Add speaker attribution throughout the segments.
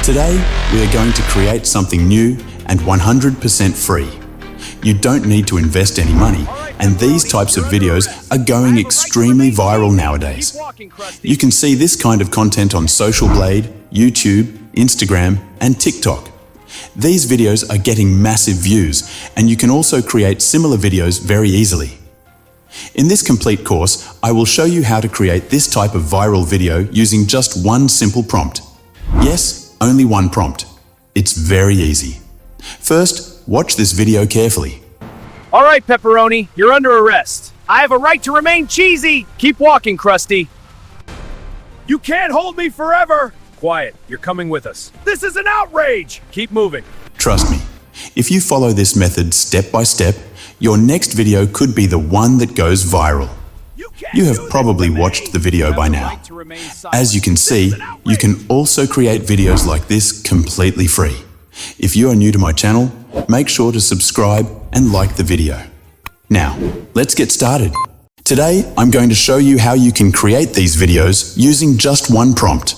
Speaker 1: Today, we are going to create something new and 100% free. You don't need to invest any money, and these types of videos are going extremely viral nowadays. You can see this kind of content on Social Blade, YouTube, Instagram, and TikTok. These videos are getting massive views, and you can also create similar videos very easily. In this complete course, I will show you how to create this type of viral video using just one simple prompt. Yes, only one prompt. It's very easy. First, watch this video carefully.
Speaker 2: All right, Pepperoni, you're under arrest. I have a right to remain cheesy. Keep walking, Krusty. You can't hold me forever. Quiet, you're coming with us. This is an outrage. Keep moving.
Speaker 1: Trust me, if you follow this method step by step, your next video could be the one that goes viral. You have probably watched the video by now. As you can see, you can also create videos like this completely free. If you are new to my channel, make sure to subscribe and like the video. Now, let's get started. Today, I'm going to show you how you can create these videos using just one prompt.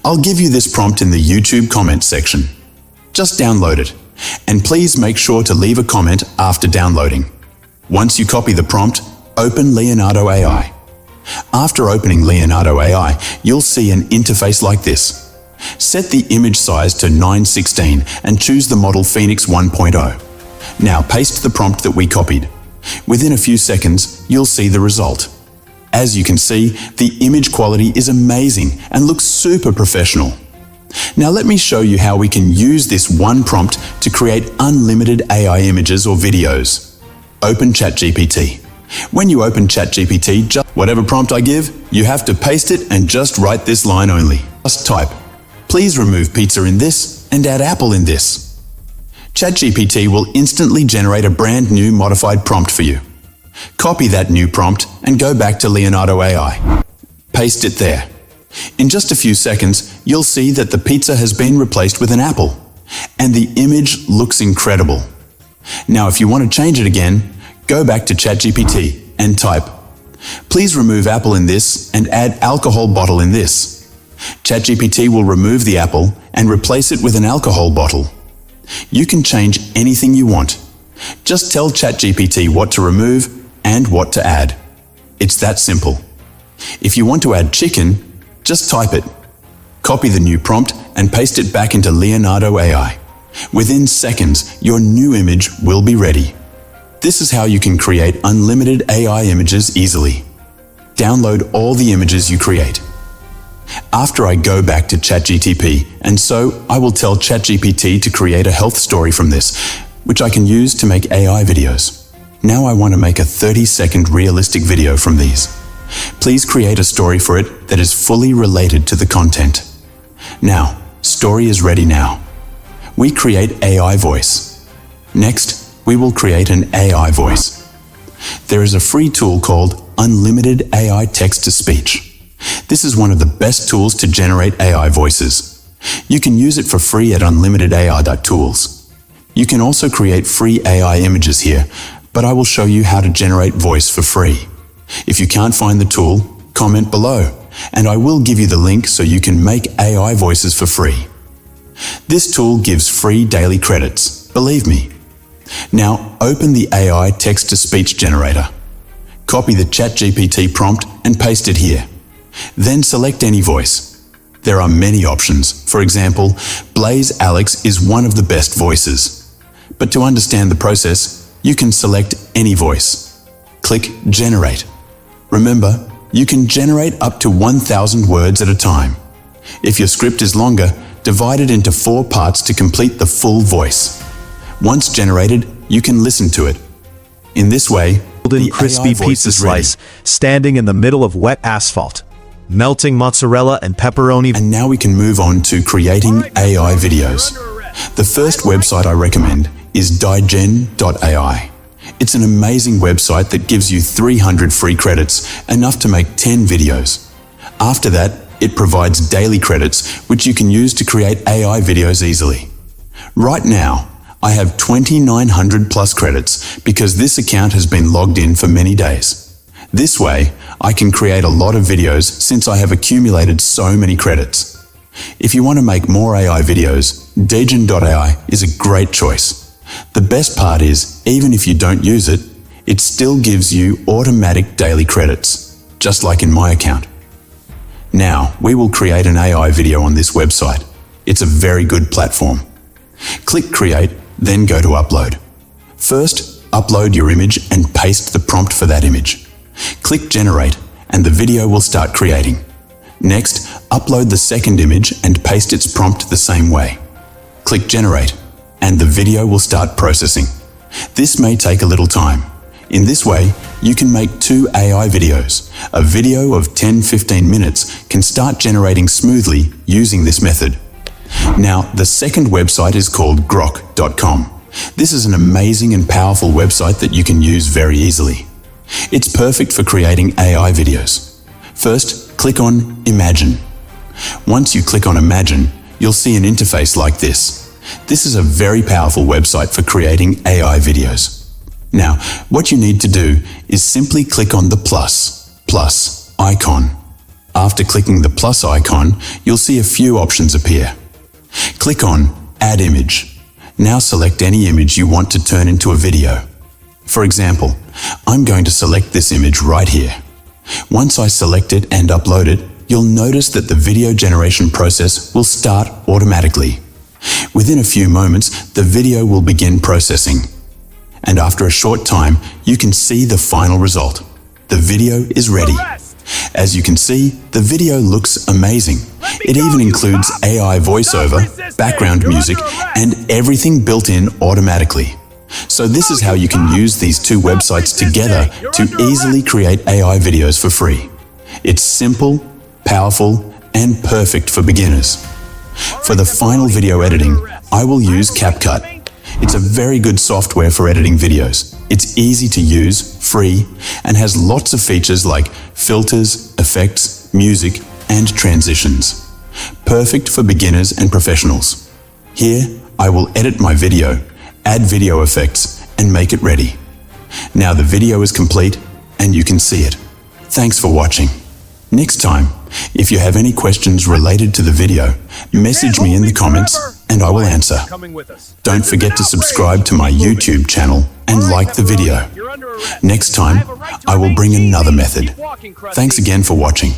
Speaker 1: I'll give you this prompt in the YouTube comments section. Just download it, and please make sure to leave a comment after downloading. Once you copy the prompt, open Leonardo AI. After opening Leonardo AI, you'll see an interface like this. Set the image size to 9:16 and choose the model Phoenix 1.0. Now paste the prompt that we copied. Within a few seconds, you'll see the result. As you can see, the image quality is amazing and looks super professional. Now let me show you how we can use this one prompt to create unlimited AI images or videos. Open ChatGPT. When you open ChatGPT, just whatever prompt I give, you have to paste it and just write this line only. Just type, "Please remove pizza in this and add apple in this." ChatGPT will instantly generate a brand new modified prompt for you. Copy that new prompt and go back to Leonardo AI. Paste it there. In just a few seconds, you'll see that the pizza has been replaced with an apple, and the image looks incredible. Now, if you want to change it again, go back to ChatGPT and type, "Please remove apple in this and add alcohol bottle in this." ChatGPT will remove the apple and replace it with an alcohol bottle. You can change anything you want. Just tell ChatGPT what to remove and what to add. It's that simple. If you want to add chicken, just type it. Copy the new prompt and paste it back into Leonardo AI. Within seconds, your new image will be ready. This is how you can create unlimited AI images easily. Download all the images you create. After I go back to ChatGPT, and so I will tell ChatGPT to create a health story from this, which I can use to make AI videos. Now I want to make a 30-second realistic video from these. Please create a story for it that is fully related to the content. Now, story is ready now. We create AI voice. Next, we will create an AI voice. There is a free tool called Unlimited AI Text-to-Speech. This is one of the best tools to generate AI voices. You can use it for free at unlimitedai.tools. You can also create free AI images here, but I will show you how to generate voice for free. If you can't find the tool, comment below, and I will give you the link so you can make AI voices for free. This tool gives free daily credits, believe me. Now open the AI text-to-speech generator. Copy the ChatGPT prompt and paste it here. Then select any voice. There are many options. For example, Blaze Alex is one of the best voices. But to understand the process, you can select any voice. Click Generate. Remember, you can generate up to 1,000 words at a time. If your script is longer, divide it into 4 parts to complete the full voice. Once generated, you can listen to it. In this way,
Speaker 3: golden crispy pizza slice standing in the middle of wet asphalt. Melting mozzarella and pepperoni.
Speaker 1: And now we can move on to creating AI videos. The first website I recommend is digen.ai. It's an amazing website that gives you 300 free credits, enough to make 10 videos. After that, it provides daily credits, which you can use to create AI videos easily. Right now, I have 2,900 plus credits because this account has been logged in for many days. This way, I can create a lot of videos since I have accumulated so many credits. If you want to make more AI videos, Degen.ai is a great choice. The best part is, even if you don't use it, it still gives you automatic daily credits, just like in my account. Now, we will create an AI video on this website. It's a very good platform. Click Create, then go to Upload. First, upload your image and paste the prompt for that image. Click Generate, and the video will start creating. Next, upload the second image and paste its prompt the same way. Click Generate, and the video will start processing. This may take a little time. In this way, you can make 2 AI videos. A video of 10-15 minutes can start generating smoothly using this method. Now, the second website is called grok.com. This is an amazing and powerful website that you can use very easily. It's perfect for creating AI videos. First, click on Imagine. Once you click on Imagine, you'll see an interface like this. This is a very powerful website for creating AI videos. Now, what you need to do is simply click on the plus icon. After clicking the plus icon, you'll see a few options appear. Click on Add Image. Now select any image you want to turn into a video. For example, I'm going to select this image right here. Once I select it and upload it, you'll notice that the video generation process will start automatically. Within a few moments, the video will begin processing. And after a short time, you can see the final result. The video is ready. As you can see, the video looks amazing. It even includes AI voiceover, background music, and everything built in automatically. So this is how you can use these 2 websites together to easily create AI videos for free. It's simple, powerful, and perfect for beginners. For the final video editing, I will use CapCut. It's a very good software for editing videos. It's easy to use, free, and has lots of features like filters, effects, music, and transitions. Perfect for beginners and professionals. Here, I will edit my video, add video effects, and make it ready. Now the video is complete, and you can see it. Thanks for watching. Next time, if you have any questions related to the video, message me in the comments and I will answer. Don't forget to subscribe to my YouTube channel and like the video. Next time, I will bring another method. Thanks again for watching.